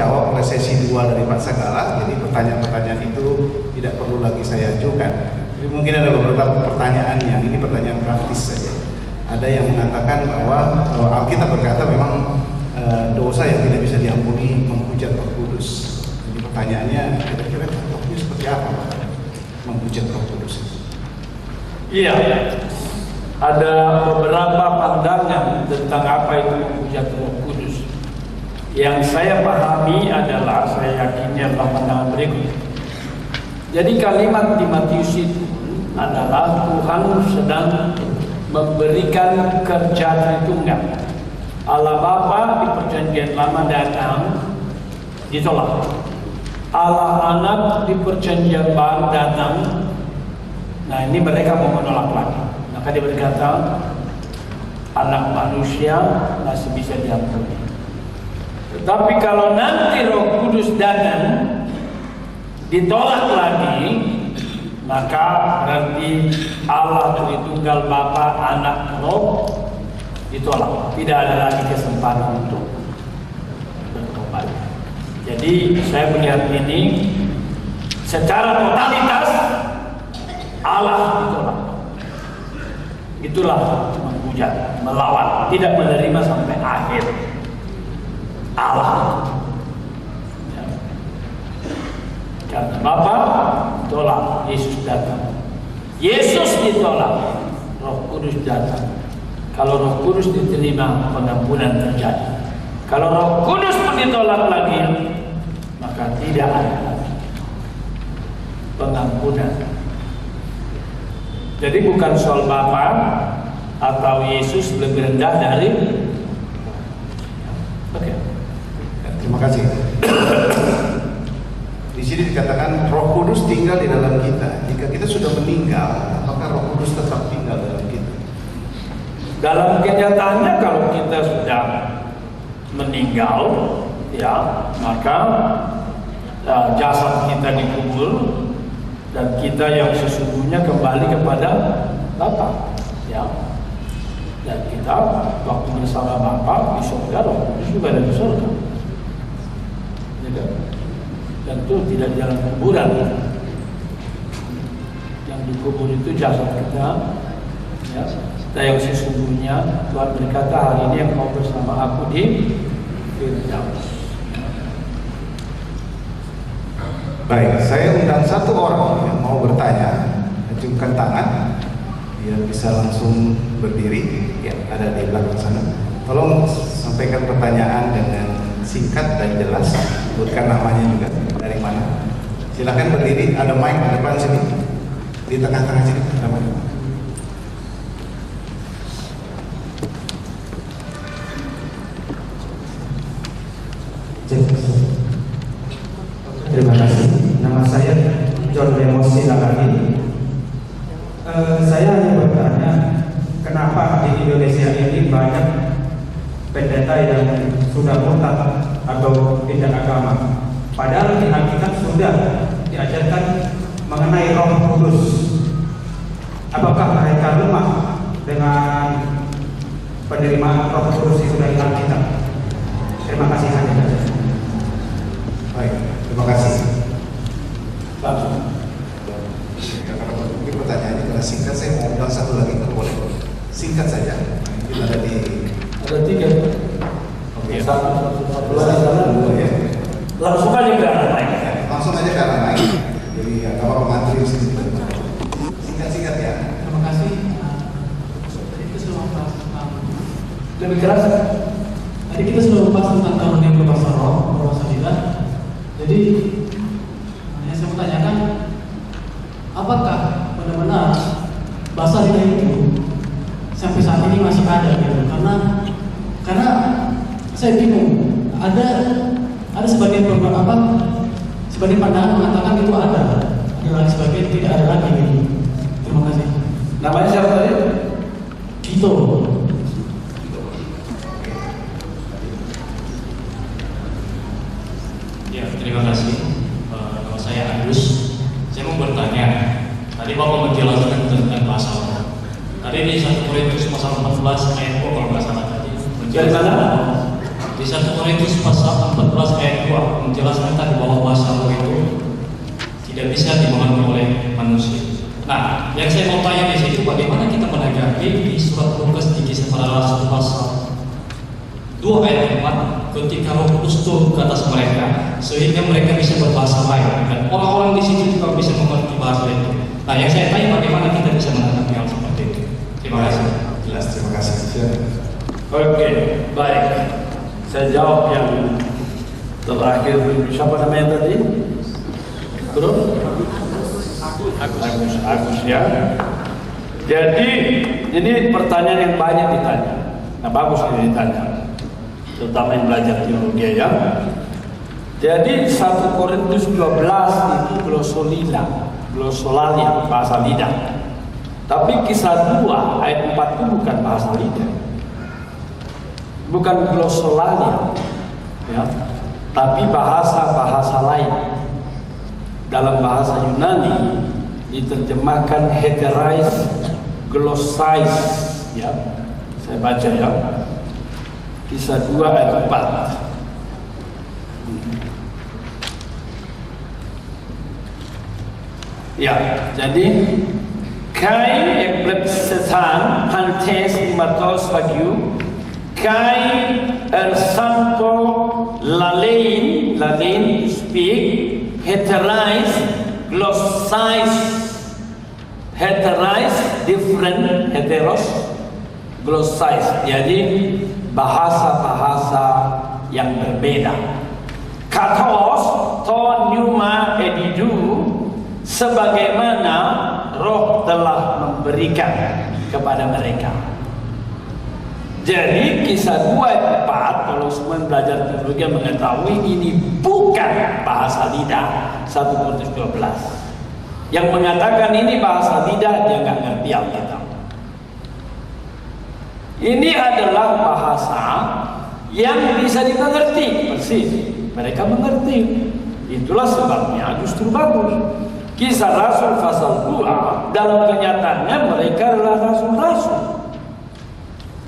terjawab oleh sesi 2 dari Pak Sagala, jadi pertanyaan-pertanyaan itu tidak perlu lagi saya ajukan. Jadi mungkin ada beberapa pertanyaan yang ini pertanyaan praktis saja. Ada yang mengatakan bahwa Alkitab berkata memang dosa yang tidak bisa diampuni menghujat Roh Kudus. Jadi pertanyaannya kira-kira contohnya seperti apa Pak? Menghujat Roh Kudus. Iya, ada beberapa pandangan tentang apa itu menghujat Roh Kudus. Yang saya pahami adalah, saya yakinnya adalah pandangan berikut. Jadi kalimat di Matius itu adalah Tuhan sedang memberikan kerja Tritunggal. Allah Bapa di perjanjian lama datang, ditolak. Allah Anak di perjanjian baru datang. Nah ini mereka mau menolak lagi. Maka dia berkata, anak manusia masih bisa diampuni. Tetapi kalau nanti Roh Kudus datang, ditolak lagi, maka berarti Allah Tritunggal Bapa, Anak, Roh ditolak. Tidak ada lagi kesempatan untuk bertobat. Jadi saya melihat ini secara totalitas Allah ditolak. Itulah menghujat, melawan, tidak menerima sampai akhir. Allah. Ya. Karena Bapa ditolak, Yesus datang. Yesus ditolak, Roh Kudus datang. Kalau Roh Kudus diterima, pengampunan terjadi. Kalau Roh Kudus pun ditolak lagi, maka tidak ada pengampunan. Jadi bukan soal Bapa atau Yesus lebih rendah dari. Oke. Terima kasih. Di sini dikatakan Roh Kudus tinggal di dalam kita. Jika kita sudah meninggal, apakah Roh Kudus tetap tinggal dalam kita? Dalam kenyataannya kalau kita sudah meninggal, ya maka jasad kita dikubur dan kita yang sesungguhnya kembali kepada Bapa, ya. Dan kita waktu bersama Bapa di surga, Roh Kudus juga ada di surga. Dan itu tidak jalan kuburan. Yang dikubur itu jasad kita, ya. Dan yang sesungguhnya Tuhan berkata, hari ini yang kau bersama aku di Firdaus. Baik, saya undang satu orang yang mau bertanya, acungkan tangan, dia bisa langsung berdiri, ya ada di belakang sana. Tolong sampaikan pertanyaan dengan singkat dan jelas, sebutkan namanya juga, dari mana. Silakan berdiri, ada mic di depan sini, di tengah-tengah sini ada mic. Terima kasih. Nama saya John Demosi Lalani. Saya hanya bertanya, kenapa di Indonesia ini banyak pendeta yang sudah murtad atau tidak agama, padahal di Alkitab sudah diajarkan mengenai Roh Kudus. Apakah mereka lemah dengan penerimaan Roh Kudus itu dari Alkitab? Terima kasih saja. Baik, terima kasih. Langsung. Mungkin pertanyaannya karena singkat, saya mau undang satu lagi, kalau boleh. Singkat saja. Mungkin ada tiga. Oke. Satu lagi sana. Ya. Langsung aja ke arah lain. Langsung aja ke arah lain. Jadi kalau mantri singkat-singkat ya. Terima kasih. Itu sudah membahas tentang Lebih keras. tadi kita sudah membahas tentang karunia berbahasa roh, berbahasa lidah. Jadi yang saya mau tanyakan, apakah benar-benar bahasa lidah itu sampai saat ini masih ada gitu? Karena saya bingung. Ada sebagian sebagian pandangan mengatakan itu ada lagi sebagian tidak ada lagi gitu. Terima kasih. Namanya siapa tadi? Gitu. Ya, terima kasih. Nama saya Agus. Saya mau bertanya. Tadi Bapak menjelaskan tentang pasal. Tadi di 1 Korintus pasal 14 ayat 2 kalau nggak salah tadi. Dari mana? Di 1 Korintus pasal 14 ayat 2. menjelaskan tadi bahwa bahasa roh itu tidak bisa dimengerti oleh manusia. Nah, yang saya mau tanya di situ, bagaimana kita menanggapi di surat Lukas di Kisah Para Rasul pasal 2 ayat 4, ketika Roh Kudus turun ke atas mereka sehingga mereka bisa berbahasa lain dan orang-orang di situ juga bisa mengerti bahasa itu. Nah, yang saya tanya, bagaimana kita bisa menanggapi hal seperti itu? Terima kasih. Jelas, terima kasih. Oke, baik. Saya jawab yang terakhir. Siapa namanya tadi? Bro? Agus ya. Jadi ini pertanyaan yang banyak ditanya. Nah, bagus ini ditanya, terutama yang belajar teologi ya. Jadi 1 Korintus 12 itu glosolalia, bahasa lidah. Tapi Kisah 2 ayat 4 itu bukan bahasa lidah, bukan glosolalia, ya, tapi bahasa lain. Dalam bahasa Yunani diterjemahkan heterais glossais, ya. Saya baca ya. Kisah 2 ayat 4. Ya, jadi kai eklepsetan pantes imatos hagiu kai santo lalein speak heterais glossais, heterais different, heteros glossais, jadi bahasa-bahasa yang berbeda. Katos to pneuma edidu, sebagaimana Roh telah memberikan kepada mereka. Jadi Kisah 2 ayat 4, kalau semua yang belajar teologi mengetahui ini bukan bahasa lidah. 1 Korintus 12 yang mengatakan ini bahasa lidah, dia nggak ngerti Alkitab. Ini adalah bahasa yang bisa dimengerti persis. Mereka mengerti. Itulah sebabnya justru bagus. Kisah Rasul pasal 2, dalam kenyataannya mereka adalah rasul-rasul.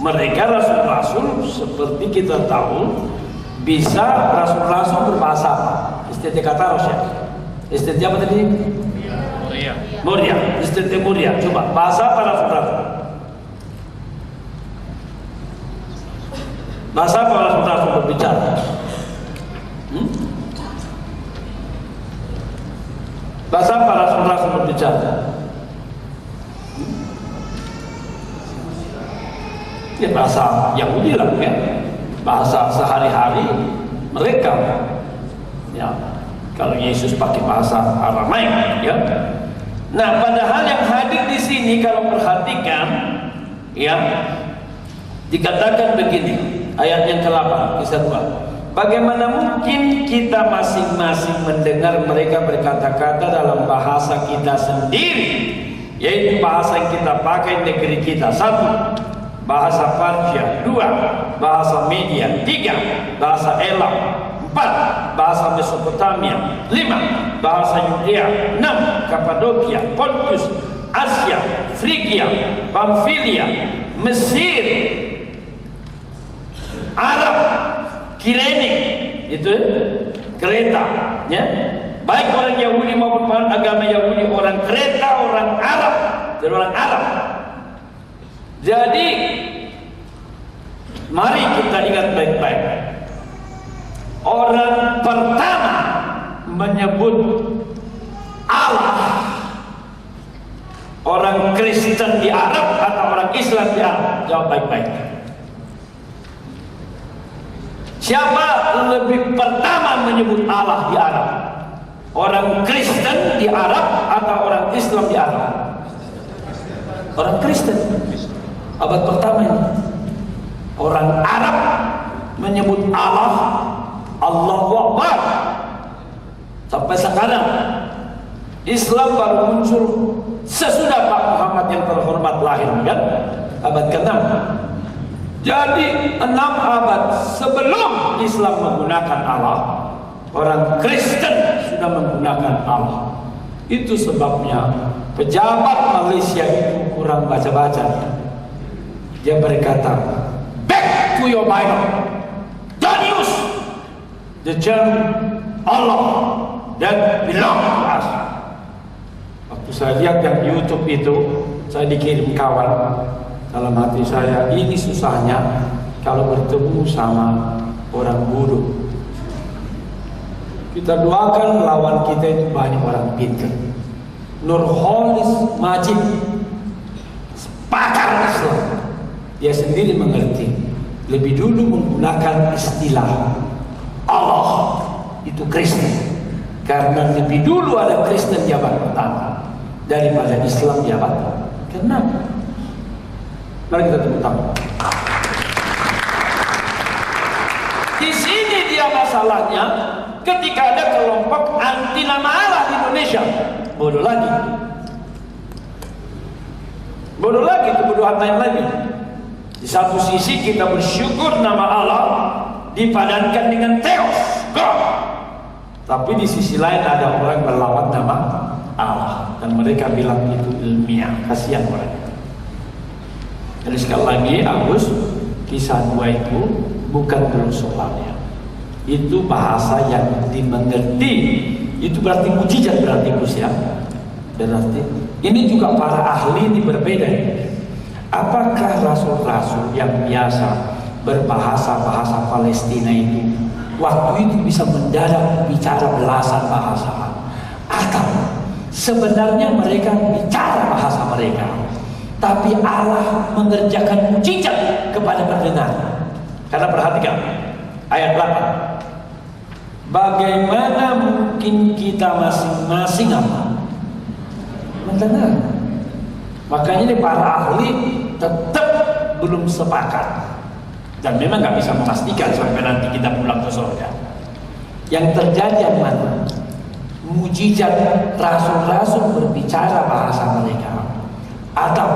Mereka rasul-rasul seperti kita tahu, bisa rasul-rasul berbahasa apa? Istete kataros ya? Istete apa tadi? Moria. Istete Moria. Coba bahasa apa rasul-rasul? Bahasa apa rasul-rasul berbicara? Bahasa apa rasul-rasul berbicara? Ya bahasa Yahudi lah kan, bahasa sehari-hari mereka. Ya, kalau Yesus pakai bahasa Aramaik, ya. Nah, padahal yang hadir di sini kalau perhatikan, ya, dikatakan begini, ayat yang ke-8 Kisah 2. Bagaimana mungkin kita masing-masing mendengar mereka berkata-kata dalam bahasa kita sendiri, yaitu bahasa yang kita pakai di negeri kita. 1. Bahasa Parsia. 2. Bahasa Media. 3. Bahasa Elam. 4. Bahasa Mesopotamia. 5. Bahasa Yudea. 6. Kapadokia, Pontus, Asia, Frigia, Pamfilia, Mesir, Arab, Kirene, itu Kreta, ya. Baik orang Yahudi maupun agama Yahudi, orang Kreta, orang Arab, dan orang Arab. Jadi mari kita ingat baik-baik. Orang pertama menyebut Allah, orang Kristen di Arab atau orang Islam di Arab? Jawab baik-baik. Siapa lebih pertama menyebut Allah di Arab? Orang Kristen di Arab atau orang Islam di Arab? Orang Kristen. Abad pertama ini orang Arab menyebut Allah, Allahu Akbar. Sampai sekarang Islam baru muncul sesudah Pak Muhammad yang terhormat lahir, kan? Abad ke-6. Jadi 6 abad sebelum Islam menggunakan Allah, orang Kristen sudah menggunakan Allah. Itu sebabnya pejabat Malaysia itu kurang baca-baca. Dia berkata, back to your Bible, don't use The term Allah dan belong to us. Waktu saya lihat yang YouTube itu, saya dikirim kawan, dalam hati saya, ini susahnya kalau bertemu sama orang bodoh. Kita doakan lawan kita itu banyak orang pintar. Nurholis Majid, pakar Islam, dia sendiri mengerti. Lebih dulu menggunakan istilah Allah itu Kristen, karena lebih dulu ada Kristen jabat pertama daripada Islam jabat keenam. Mari kita tepuk tangan. Di sini dia masalahnya, ketika ada kelompok anti nama Allah di Indonesia, bodoh lagi. Bodoh lagi, kebodohan lain lagi. Di satu sisi kita bersyukur nama Allah dipadankan dengan Theos, God. Tapi di sisi lain ada orang melawan nama Allah dan mereka bilang itu ilmiah. Kasihan mereka. Jadi sekali lagi, Agus, kisah 2 itu bukan soalnya. Itu bahasa yang dimengerti. Itu berarti mujizat, berarti Gus ya. Berarti ini juga para ahli ini berbeda. Apakah rasul-rasul yang biasa berbahasa-bahasa Palestina itu waktu itu bisa mendadak bicara belasan bahasa, atau sebenarnya mereka bicara bahasa mereka, tapi Allah mengerjakan mujizat kepada pendengar? Karena perhatikan ayat 8. Bagaimana mungkin kita masing-masing mendengar? Makanya ini para ahli tetap belum sepakat. Dan memang nggak bisa memastikan sampai nanti kita pulang ke surga. Yang terjadi yang mana? Mujizat rasul-rasul berbicara bahasa mereka, atau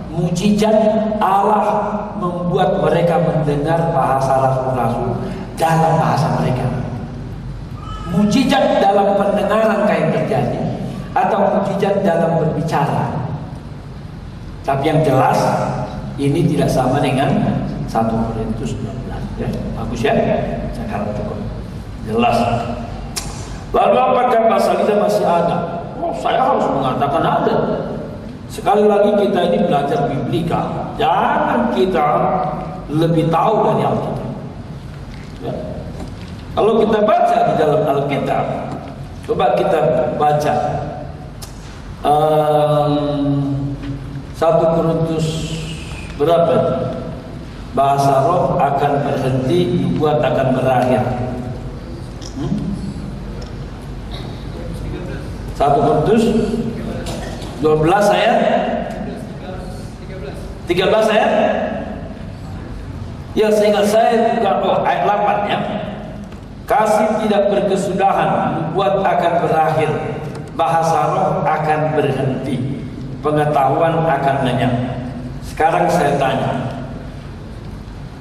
mujizat Allah membuat mereka mendengar bahasa rasul-rasul dalam bahasa mereka. Mujizat dalam pendengaran kayak terjadi, atau mujizat dalam berbicara. Tapi yang jelas ini tidak sama dengan 1 Korintus 12 ya. Bagus ya, saya harap cukup jelas. Lalu apakah bahasa lidah masih ada? Oh, saya harus mengatakan ada. Sekali lagi kita ini belajar biblika, jangan kita lebih tahu dari Alkitab ya. Kalau kita baca di dalam Alkitab, coba kita baca 1 Korintus berapa? Bahasa roh akan berhenti, nubuat akan berakhir. 1 Korintus 12 ayat 13 ayat. Ya, seingat saya juga ayat 8 ya. Kasih tidak berkesudahan, nubuat akan berakhir, bahasa roh akan berhenti, pengetahuan akan lenyap. Sekarang saya tanya,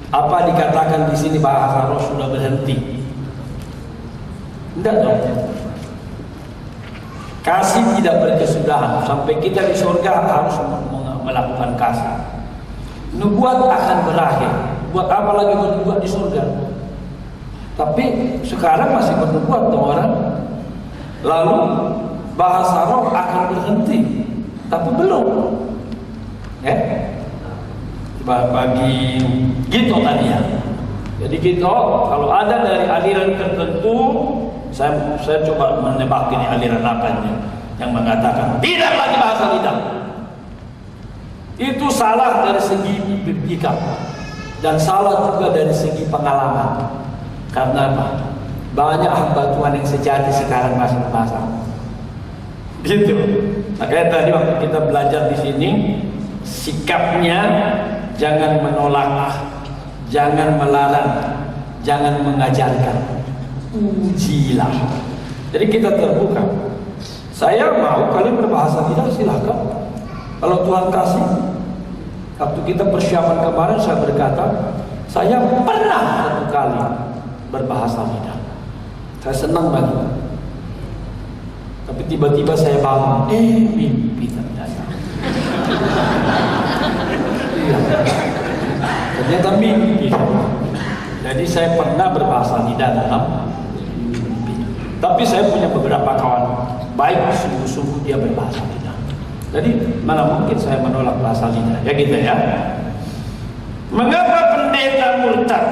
apa dikatakan di sini bahasa roh sudah berhenti? Tidak dong. Kasih tidak berkesudahan, sampai kita di surga harus melakukan kasih. Nubuat akan berakhir. Buat apa lagi bernubuat di surga? Tapi sekarang masih bernubuat dong orang. Lalu bahasa roh akan berhenti, tapi belum. Ya, bagi gitu tadi ya. Jadi gitu, kalau ada dari aliran tertentu, saya coba menebak ini aliran apanya yang mengatakan tidak lagi bahasa lidah. Itu salah dari segi biblika dan salah juga dari segi pengalaman. Karena apa? Banyak hamba Tuhan yang sejati sekarang masih berbahasa. Gitu. Makanya tadi waktu kita belajar di sini, sikapnya jangan menolak, jangan melarang, jangan mengajarkan. Ujilah. Jadi kita terbuka. Saya mau kalian berbahasa lidah, silakan. Kalau Tuhan kasih. Waktu kita persiapan kemarin saya berkata, saya pernah 1 kali berbahasa lidah. Saya senang banget. Tapi tiba-tiba saya bangun, mimpi ternyata. Iya. Ternyata mimpi. Jadi saya pernah berbahasa lidah dalam Tapi saya punya beberapa kawan baik, sungguh-sungguh dia berbahasa lidah. Jadi mana mungkin saya menolak bahasa lidah, ya gitu ya. Mengapa pendeta murtad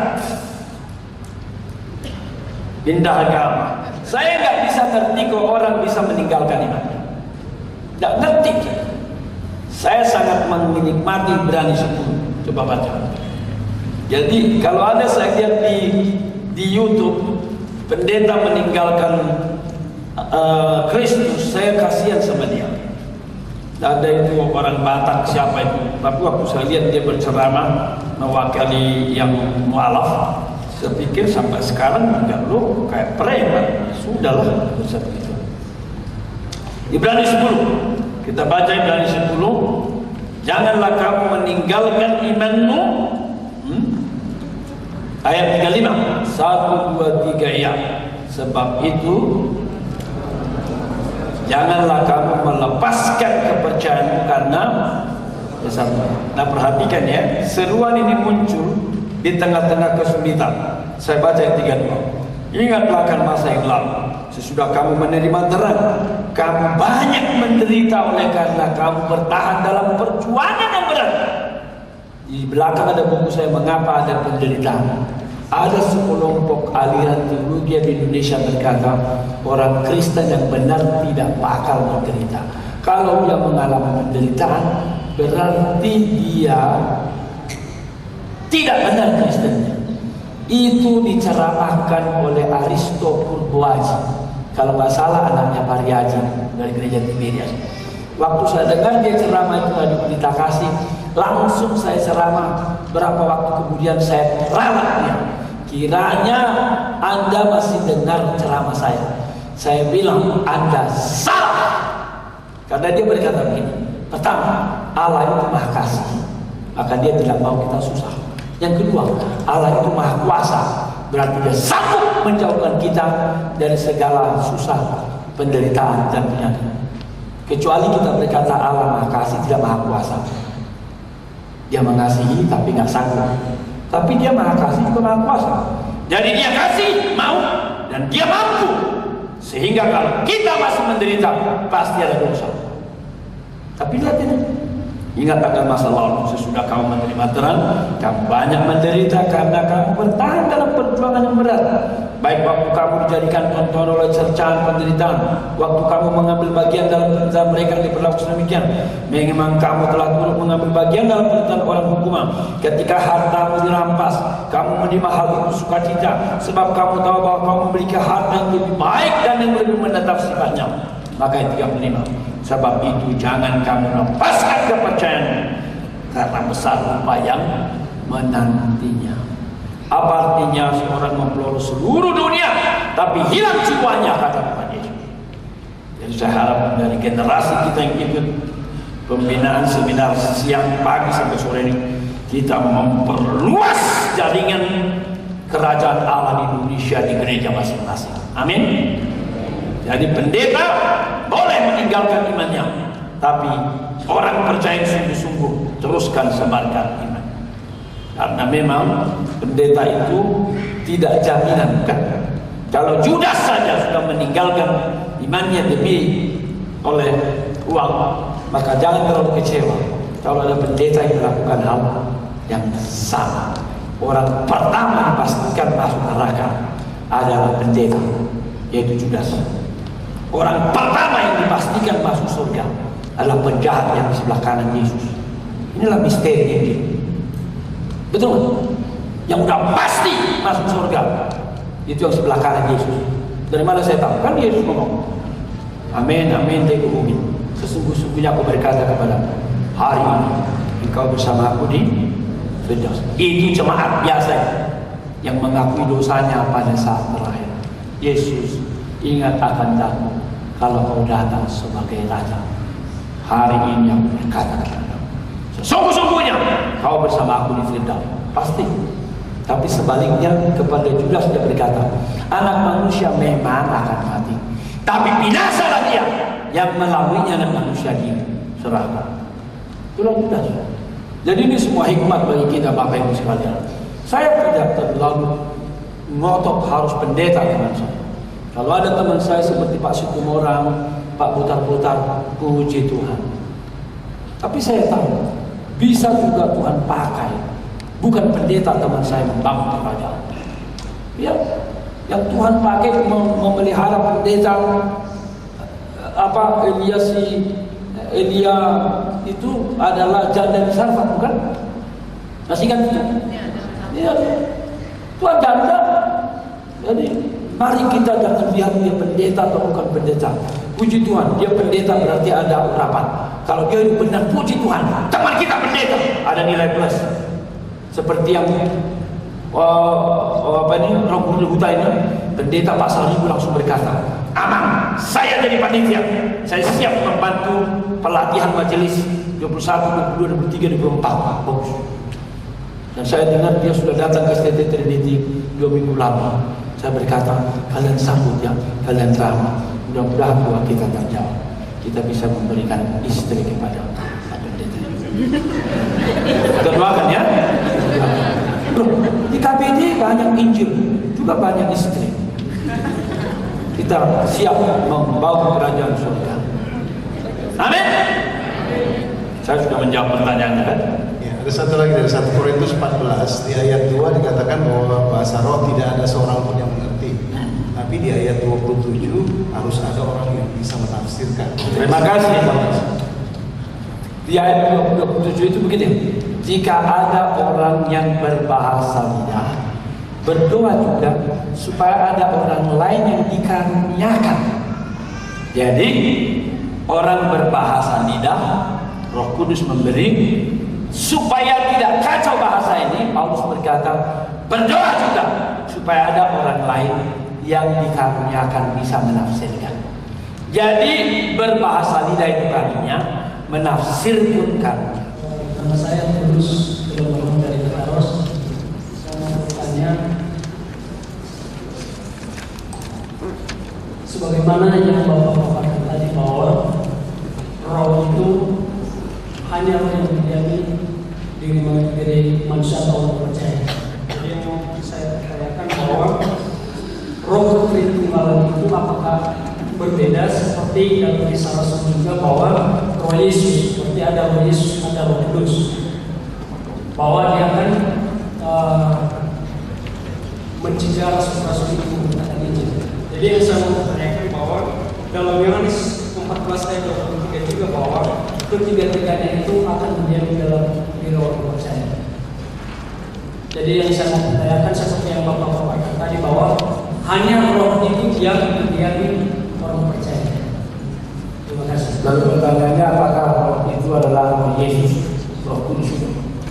pindah agama? Saya nggak bisa ngerti kok orang bisa meninggalkan imannya. Nggak ngerti. Saya sangat menikmati Ibrani 10. Coba baca. Jadi kalau ada saya lihat di YouTube pendeta meninggalkan Kristus, saya kasihan sama dia. Ada itu orang Batak siapa itu, tapi waktu saya lihat dia berceramah mewakili yang mualaf, saya pikir sampai sekarang enggak lo kayak preman, sudahlah seperti itu. Ibrani 10, kita baca Ibrani 10. Janganlah kamu meninggalkan imanmu. Ayat 35, 1, 2, 3 ya. Sebab itu janganlah kamu melepaskan kepercayaanmu karena dasar. Nah perhatikan ya, seruan ini muncul di tengah-tengah kesulitan. Saya baca ayat 32. Ingatlah akan masa yang lalu, sesudah kamu menerima terang, kamu banyak menderita oleh karena kamu bertahan dalam perjuangan yang berat. Di belakang ada buku saya, mengapa ada penderitaan. Ada sekelompok aliran teologi di Indonesia berkata orang Kristen yang benar tidak bakal menderita. Kalau dia mengalami penderitaan, berarti dia tidak benar Kristennya. Itu diceramahkan oleh Aristo Purboaji, kalau nggak salah anaknya Pariaji dari gereja Tiberias. Waktu saya dengar dia ceramah itu di Pelita Kasih, langsung saya ceramah. Berapa waktu kemudian saya ralat dia. Kiranya Anda masih dengar ceramah saya. Saya bilang Anda salah. Karena dia berkata begini. Pertama, Allah itu maha kasih, maka dia tidak mau kita susah. Yang kedua, Allah itu maha kuasa, berarti dia sanggup menjauhkan kita dari segala susah, penderitaan dan penyakit. Kecuali kita berkata Allah maha kasih tidak maha kuasa. Dia mengasihi tapi nggak sanggup. Tapi dia maha kasih juga maha kuasa. Jadi dia kasih, mau, dan dia mampu. Sehingga kalau kita masih menderita, pasti ada dosa. Tapi lihat ini, ingat akan masa lalu, sesudah kamu menerima terang, kamu banyak menderita karena kamu bertahan dalam perjuangan yang berat. Baik waktu kamu dijadikan tonton oleh cercaan penderitaan, waktu kamu mengambil bagian dalam penderitaan mereka yang diperlakukan sedemikian. Memang kamu telah turut mengambil bagian dalam penderitaan orang hukuman. Ketika hartamu dirampas, kamu menerima hal itu sukacita, sebab kamu tahu bahwa kamu memiliki harta yang lebih baik dan yang lebih menetap sifatnya. Maka yang 35, sebab itu jangan kamu lepaskan kepercayaanmu, karena besar upaya yang menantinya. Apa artinya seorang mempelihara seluruh dunia tapi hilang jiwanya, kata Tuhan Yesus. Jadi saya harap dari generasi kita yang ikut pembinaan seminar siang, pagi sampai sore ini, kita memperluas jaringan kerajaan Allah di Indonesia di gereja masing-masing. Amin. Jadi pendeta boleh meninggalkan imannya, tapi orang percaya sungguh-sungguh teruskan sebarkan iman. Karena memang pendeta itu tidak jaminan, kan? Kalau Judas saja sudah meninggalkan imannya demi oleh uang, maka jangan terlalu kecewa kalau ada pendeta yang melakukan hal yang sama. Orang pertama dipastikan masuk neraka adalah pendeta, yaitu Judas. Orang pertama yang dipastikan masuk surga adalah penjahat yang di sebelah kanan Yesus. Inilah misteri ini. Betul? Yang udah pasti masuk surga itu yang sebelah kanan Yesus. Dari mana saya tahu? Kan Yesus ngomong, amin, amin, dia kuhumin. Sesungguh-sungguhnya aku berkata kepadamu, hari ini engkau bersama aku di Firdaus. Itu jemaat biasa yang mengakui dosanya pada saat terakhir. Yesus ingat akan aku kalau kau datang sebagai Raja. Hari ini aku berkata kepadamu, sesungguh-sungguhnya kau bersama aku di Firdaus. Pasti. Tapi sebaliknya kepada Judas dia berkata, anak manusia memang akan mati, tapi binasalah dia yang melaluinya anak manusia diserahkan. Itulah Judas. Jadi ini semua hikmat bagi kita Bapak Ibu sekalian. Saya tidak terlalu ngotot harus pendeta teman saya. Kalau ada teman saya seperti Pak Sukumorang, Pak Putar-Putar, puji Tuhan. Tapi saya tahu, bisa juga Tuhan pakai. Bukan pendeta teman saya membangun kerajaan. Ya, yang Tuhan pakai memelihara pendeta Elia itu adalah janda di Sarfat, bukan? Masih kan itu? Iya, Tuhan janda. Jadi mari kita jangan lihat dia pendeta atau bukan pendeta. Puji Tuhan, dia pendeta berarti ada urapan. Kalau dia benar, puji Tuhan, teman kita pendeta, ada nilai plus. Seperti yang Roh Kudus Huta ini, pendeta Pak Saribu langsung berkata, "Aman, saya jadi panitia. Saya siap membantu pelatihan majelis 21, 22, 23, 24." Bagus. Dan saya dengar dia sudah datang ke STT Trinity 2 minggu lama. Saya berkata, kalian sambut ya, kalian terima. Mudah-mudahan doa kita terjawab. Kita bisa memberikan istri kepada Pak Pendeta. Kita doakan ya. Loh, di KPD banyak Injil, juga banyak istri. Kita siap membawa kerajaan surga. Amin. Saya sudah menjawab pertanyaannya kan? Ya, ada satu lagi dari 1 Korintus 14 di ayat 2 dikatakan bahwa bahasa roh tidak ada seorang pun yang mengerti. Tapi di ayat 27 harus ada orang yang bisa menafsirkan. Terima kasih. Di ayat 27 itu begini. Jika ada orang yang berbahasa lidah, berdoa juga supaya ada orang lain yang dikaruniakan. Jadi orang berbahasa lidah, Roh Kudus memberi supaya tidak kacau bahasa ini. Paulus berkata, berdoa juga supaya ada orang lain yang dikaruniakan bisa menafsirkan. Jadi berbahasa lidah itu karunia, menafsir pun karunia. Nama saya Tulus Belum dari Ketaros. Saya mau bertanya, sebagaimana yang Bapak katakan tadi bahwa roh itu hanya roh yang mendiami diri manusia atau orang percaya. Jadi yang mau saya tanyakan bahwa roh Tritunggal itu apakah berbeda seperti dalam Kisah Rasul juga bahwa roh Yesus, seperti ada roh Yesus, ada roh Kudus, bahwa dia akan mencegah rasul-rasul itu menggunakan Injil. Jadi yang saya mau tanyakan bahwa dalam Yohanes 14 ayat 23 juga bahwa ketiga-tiganya itu akan menjadi dalam diri orang percaya. Jadi yang saya mau tanyakan seperti yang Bapak katakan tadi bahwa hanya roh itu yang mendiami orang percaya. Terima kasih. Lalu pertanyaannya, apakah roh itu adalah roh Yesus, Roh Kudus?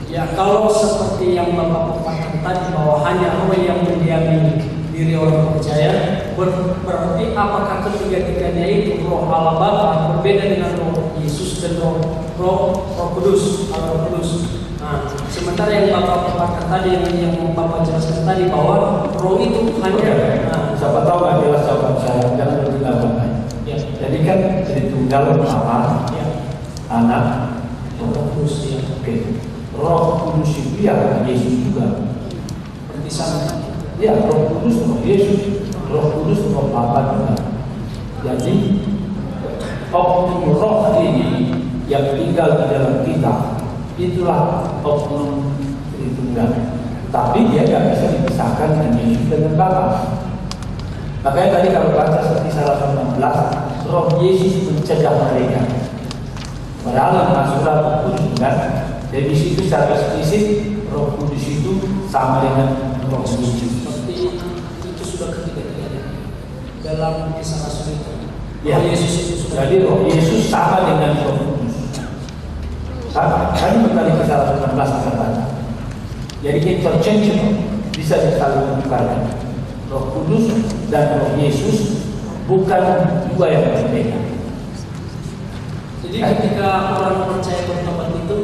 Ya, kalau seperti yang Bapak katakan tadi bahwa hanya roh yang mendiami diri orang percaya, berarti apakah ketiga-tiganya itu roh Allah Bapa berbeda dengan roh Yesus dan roh Kudus atau Roh Kudus? Nah, sementara yang Bapak katakan tadi, yang Bapak jelaskan tadi bahwa roh itu hanya, siapa tahu nggak jelas jawaban saya, jangan bertinggal-tinggal. ya, Jadi kan Tritunggal Bapa, ya, Anak, Roh Kudus, ya, oke. Roh Kudus itu ya Yesus juga. berarti sama. Ya, Roh Kudus Roh Yesus, Roh Kudus Roh Bapa juga. Jadi oknum roh ini yang tinggal di dalam kita, itulah oknum Tritunggal. Tapi dia tidak bisa dipisahkan dengan Yesus dan Bapa. Makanya tadi kalau baca Kisah Rasul 16, Roh Yesus mencegah mereka. Padahal dalam surat Roh Kudus kan, jadi di situ secara eksplisit Roh Kudus itu sama dengan Roh Yesus. Seperti itu sudah ketiga-tiganya dalam Kisah Rasul itu. Ya, Roh Yesus itu sudah. jadi Roh Yesus sama dengan Roh Kudus. Sama. Tadi berkali Kisah Rasul 16 kita baca. Jadi interchangeable, bisa saling menukarkan. Roh Kudus dan Roh Yesus bukan dua yang berbeda. Jadi ketika orang percaya bertobat itu,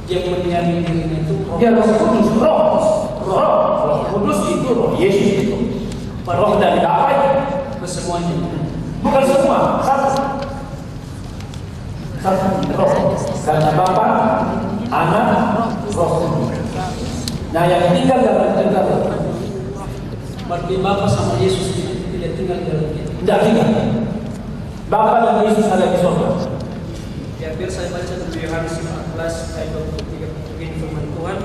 yang mendiami dirinya itu Ya, Roh Kudus, Roh Kudus itu Roh Yesus itu. Roh dari apa itu? kesemuanya. Bukan semua, satu roh. Karena Bapa, Anak, Roh Kudus. Nah, yang tinggal dalam kita, Berarti Bapa sama Yesus tidak tinggal di dalam kita. Tidak ingat. Bapa dan Yesus ada di surga. Ya, biar saya baca dulu Yohanes 14 ayat 23 begini firman Tuhan.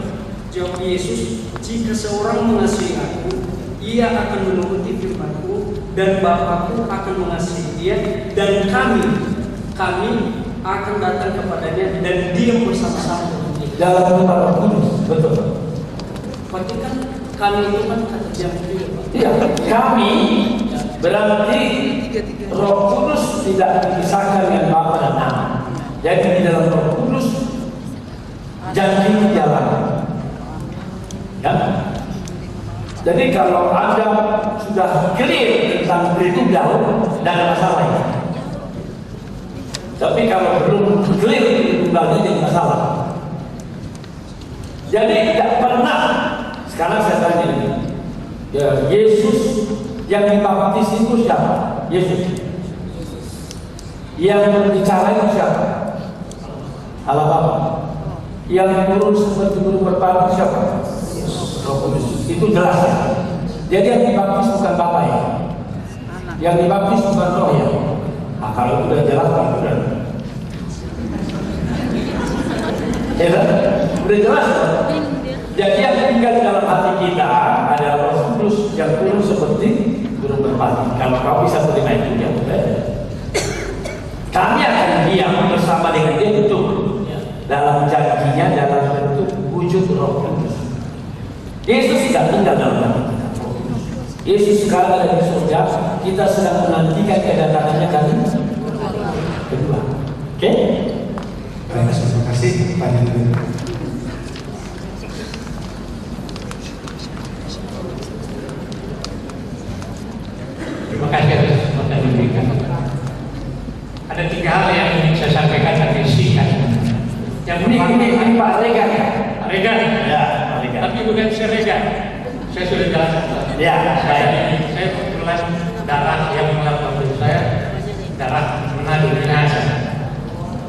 Jawab Yesus, jika seorang mengasihi aku, ia akan menuruti firman-Ku, dan Bapa-Ku akan mengasihi dia, dan kami akan datang kepadanya dan diam bersama-sama dengan dia. Dalam tempat Roh Kudus, betul. Berarti kan kami itu kan kata diam juga, Pak. Iya, kami berarti Roh Kudus tidak dipisahkan dengan Bapa dan Anak. Jadi di dalam Roh Kudus janji jalan. Ya. Jadi kalau Anda sudah clear tentang tritunggal, tidak ada masalah ya. Tapi kalau belum clear tritunggalnya jadi masalah. Jadi tidak pernah. Sekarang saya tanya ini, ya, Yesus yang dibaptis itu siapa? Yesus. Yang berbicara itu siapa? Allah Bapa. Yang turun seperti burung merpati siapa? Roh Kudus. Itu jelas ya. Jadi yang dibaptis bukan Bapa ya. Yang dibaptis bukan Roh ya. Nah, kalau sudah jelas kan sudah. Ya, sudah jelas. Jadi yang tinggal di dalam hati kita adalah Roh Kudus yang turun seperti burung merpati. Kalau kau bisa terima itu ya, kami akan diam bersama dengan dia betul. Dalam janjinya dalam bentuk wujud Roh Kudus. Yesus tidak tinggal dalam hati kita. Yesus sekarang ada di surga. Kita sedang menantikan kedatangannya kali kedua. Oke? Baik, terima kasih pertanyaan itu. Terima kasih atas pertanyaan diberikan. Ada 3 hal yang ingin saya sampaikan tapi singkat. Yang Ini Pak Regan ya? Regan. Ya, Pak Regan. Tapi bukan saya Regan. Saya sudah jelaskan. Ya, Saya kebetulan darah yang mengatakan saya darah Manado Minahasa.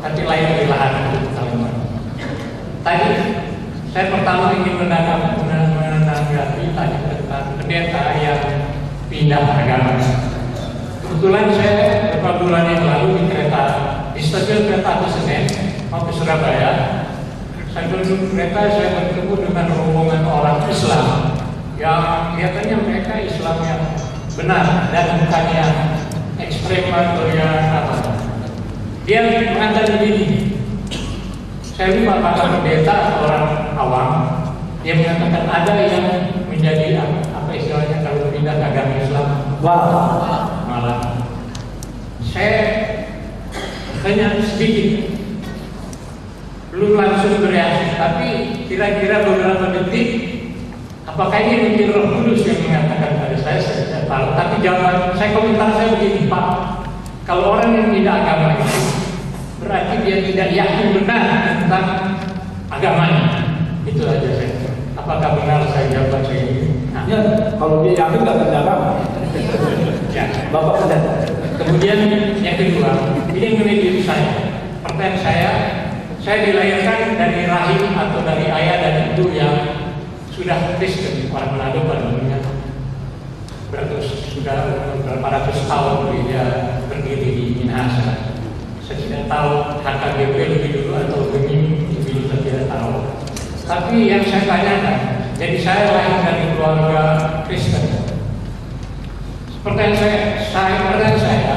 Tapi lain di lahan Kalimantan. Tadi saya pertama ingin menanggapi tadi tentang pendeta yang pindah agama. Kebetulan saya beberapa bulan yang lalu di stasiun kereta api Senen mau ke Surabaya. Saya duduk kereta, saya bertemu dengan rombongan orang Islam yang kelihatannya mereka Islam yang benar dan bukan yang ekstrem atau yang apa. Dia mengatakan begini, saya lupa apakah pendeta atau orang awam. Dia mengatakan ada yang menjadi apa istilahnya kalau pindah ke agama Islam. Malah saya hanya sedikit belum langsung bereaksi, tapi kira-kira beberapa detik apakah ini mungkin Roh Kudus yang mengatakan pada saya tidak tahu. Tapi jawaban saya, komentar saya begini, Pak, kalau orang yang tidak agama itu berarti dia tidak yakin benar tentang agamanya. Itu aja saya. Apakah benar saya jawab saya ini? Nah. Ya, kalau dia yakin nggak benar apa? Ya. Bapak benar. Kemudian yang kedua, ini mengenai diri saya. Pertanyaan saya dilahirkan dari rahim atau dari ayah dan ibu yang sudah Kristen, orang Manado pada umumnya. Sudah berapa ratus tahun dia berdiri di Minahasa. Saya tidak tahu HKBP lebih dulu atau lebih dulu, saya tidak tahu. Tapi yang saya tanyakan, jadi saya lahir dari keluarga Kristen. Pertanyaan saya,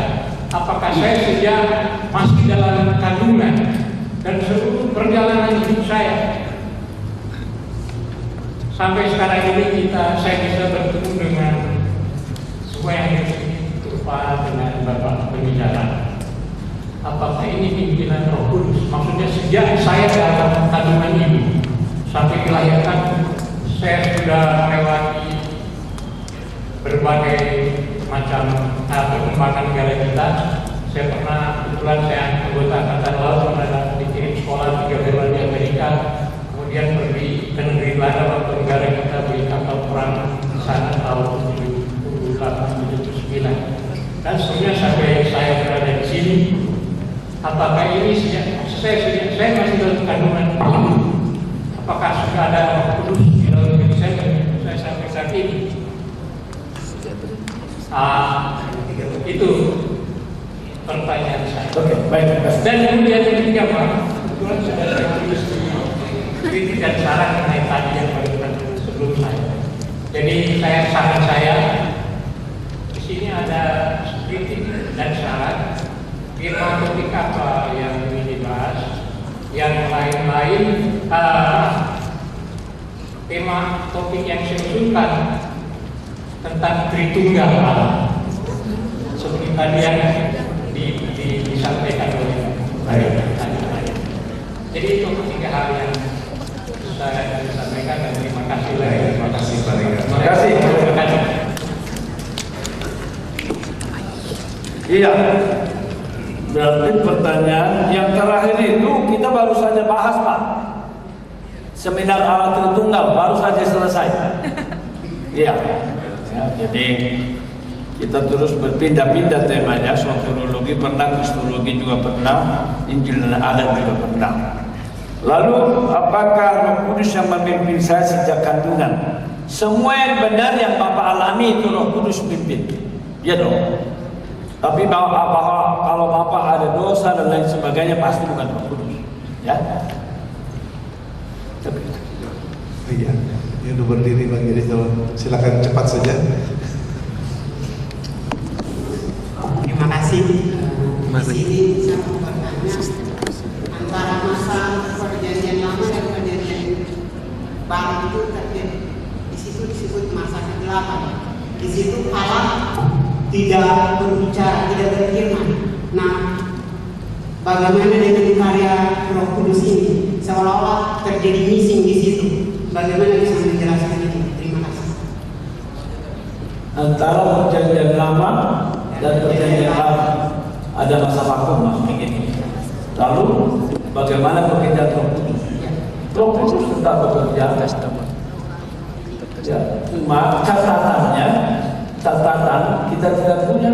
apakah saya sejak masih dalam kandungan dan seluruh perjalanan hidup saya sampai sekarang ini saya bisa bertemu dengan semua yang berupa dengan Bapak pembicara. Apakah ini pimpinan Roh Kudus? Maksudnya sejak saya dalam kandungan ibu sampai dilahirkan, saya sudah melewati berbagai macam perkembangan negara kita. Saya pernah, kebetulan saya anggota Angkatan Laut, pernah dikirim sekolah 3 bulan di Amerika, kemudian pergi ke negeri Belanda waktu negara kita beli kapal perang di sana tahun 78-79. Dan sebenarnya sampai saya berada di sini, apakah ini saya masih dalam kandungan ibu? Apakah sudah ada Roh Kudus di dalam diri saya sampai saat ini? Itu pertanyaan saya. Oke, baik. Dan kemudian yang ketiga Pak, kebetulan sudah saya tulis di kritik dan saran mengenai tadi yang barusan sebelum saya. Jadi saran saya di sini ada kritik dan saran. Firman topik apa yang ingin dibahas, yang lain-lain tema topik yang saya usulkan tentang Tritunggal Allah seperti tadi yang disampaikan oleh tadi. Jadi itu tiga hal yang saya sampaikan dan terima kasih. Terima kasih Pak Rega. Terima kasih. Terima kasih. Iya. Berarti pertanyaan yang terakhir itu kita baru saja bahas Pak. Seminar Allah Tritunggal baru saja selesai. Iya. Ya, jadi kita terus berpindah-pindah temanya. Soteriologi pernah, kristologi juga pernah, Injil dan adat juga pernah. Lalu apakah Roh Kudus yang memimpin saya sejak kandungan? Semua yang benar yang Bapak alami itu Roh Kudus pimpin. Ya dong. Tapi kalau Bapak ada dosa dan lain sebagainya pasti bukan Roh Kudus. Ya. Iya, ini udah berdiri Bang, jadi silakan cepat saja. Terima kasih. Di sini saya mau bertanya antara masa perjanjian lama dan perjanjian baru itu terjadi. Di situ disebut masa ke-8. Di situ Allah tidak berbicara, tidak berfirman. Nah, bagaimana dengan karya Roh Kudus ini? Seolah-olah terjadi missing di situ. Bagaimana bisa menjelaskan ini? Terima kasih. Antara perjanjian lama dan perjanjian baru ada masa vakum Mas begini. Lalu bagaimana pekerjaan Roh Kudus? Roh Kudus tetap bekerja. Ya, cuma catatan kita tidak punya.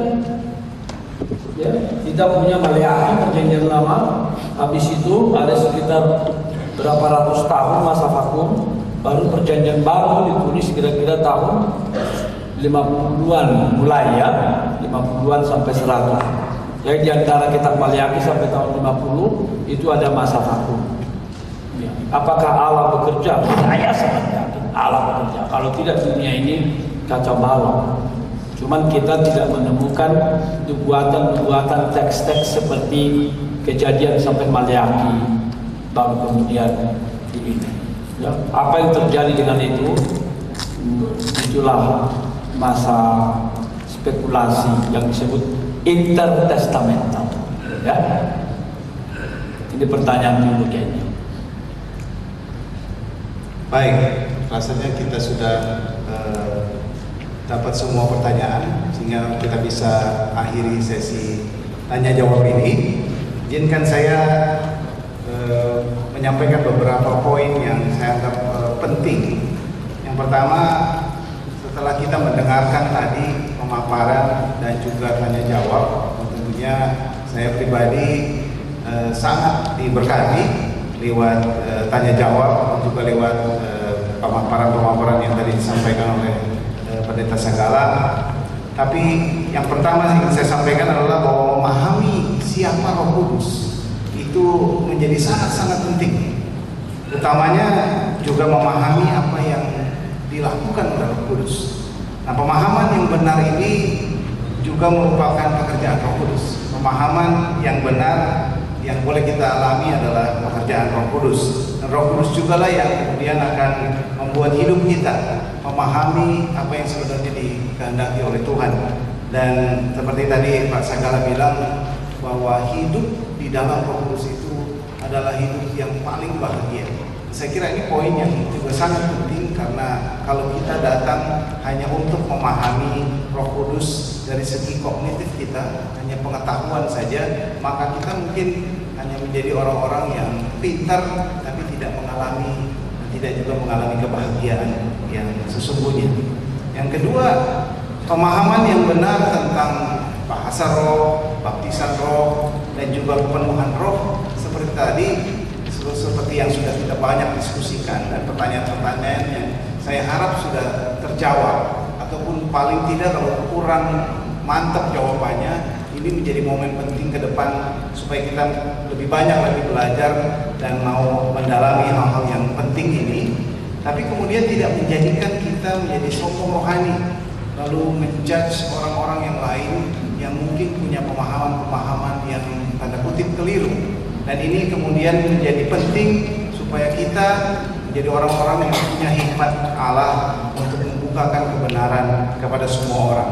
Ya, kita punya Maleakhi perjanjian lama. Habis itu ada sekitar berapa ratus tahun masa vakum. Baru perjanjian baru ditulis kira-kira tahun 50-an mulai ya, 50-an sampai 100. Jadi di antara kitab Maleakhi sampai tahun 50 itu ada masa vakum. Ya. Apakah Allah bekerja? Saya sangat yakin Allah bekerja. Kalau tidak dunia ini kacau balau. Cuman kita tidak menemukan nubuatan teks-teks seperti Kejadian sampai Maleakhi. Baru kemudian di ini. Ya, apa yang terjadi dengan itu? Itulah masa spekulasi yang disebut intertestamental. Ya, ini pertanyaan dulu kayaknya. Baik, rasanya kita sudah dapat semua pertanyaan sehingga kita bisa akhiri sesi tanya jawab ini. Izinkan saya menyampaikan beberapa poin yang saya anggap penting. Yang pertama, setelah kita mendengarkan tadi pemaparan dan juga tanya jawab, tentunya saya pribadi sangat diberkati lewat tanya jawab dan juga lewat pemaparan yang tadi disampaikan oleh Pendeta Sagala. Tapi yang pertama yang saya sampaikan adalah bahwa memahami siapa Roh Kudus itu menjadi sangat-sangat penting. Utamanya juga memahami apa yang dilakukan oleh Roh Kudus. Nah, pemahaman yang benar ini juga merupakan pekerjaan Roh Kudus. Pemahaman yang benar yang boleh kita alami adalah pekerjaan Roh Kudus. Dan Roh Kudus jugalah yang kemudian akan membuat hidup kita memahami apa yang sebenarnya dikehendaki oleh Tuhan. Dan seperti tadi Pak Sagala bilang bahwa hidup di dalam Roh Kudus itu adalah hidup yang paling bahagia. Saya kira ini poin yang juga sangat penting, karena kalau kita datang hanya untuk memahami Roh Kudus dari segi kognitif kita, hanya pengetahuan saja, maka kita mungkin hanya menjadi orang-orang yang pintar tapi tidak mengalami, tidak juga mengalami kebahagiaan yang sesungguhnya. Yang kedua, pemahaman yang benar tentang bahasa roh, baptisan roh, dan juga pemenuhan roh seperti tadi, seperti yang sudah kita banyak diskusikan, dan pertanyaan-pertanyaan yang saya harap sudah terjawab, ataupun paling tidak kalau kurang mantap jawabannya. Ini menjadi momen penting ke depan supaya kita lebih banyak lagi belajar dan mau mendalami hal-hal yang penting ini. Tapi kemudian tidak menjadikan kita menjadi sombong rohani, lalu menjudge orang-orang yang lain yang mungkin punya pemahaman-pemahaman yang tanda kutip keliru. Dan ini kemudian menjadi penting supaya kita menjadi orang-orang yang punya hikmat Allah untuk membukakan kebenaran kepada semua orang.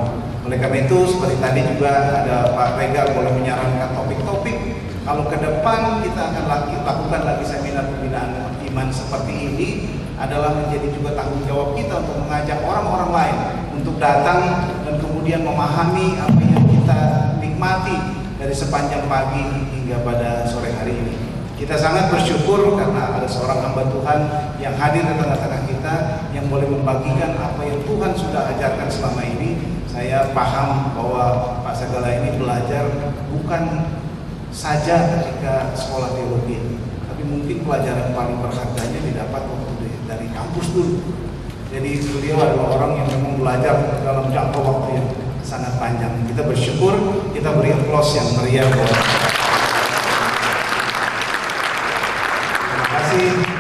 Oleh karena itu, seperti tadi juga ada Pak Rega boleh menyarankan topik-topik. Kalau ke depan kita akan lakukan lagi seminar pembinaan iman seperti ini, adalah menjadi juga tanggung jawab kita untuk mengajak orang-orang lain untuk datang dan kemudian memahami apa yang kita nikmati dari sepanjang pagi hingga pada sore hari ini. Kita sangat bersyukur karena ada seorang hamba Tuhan yang hadir di tengah-tengah kita yang boleh membagikan apa yang Tuhan sudah ajarkan selama ini. Saya paham bahwa Pak Sagala ini belajar bukan saja ketika sekolah teologi, tapi mungkin pelajaran paling berharganya didapat waktu dari kampus dulu. Jadi beliau adalah orang yang memang belajar dalam jangka waktu yang sangat panjang. Kita bersyukur, kita beri aplaus yang meriah buat. Terima kasih.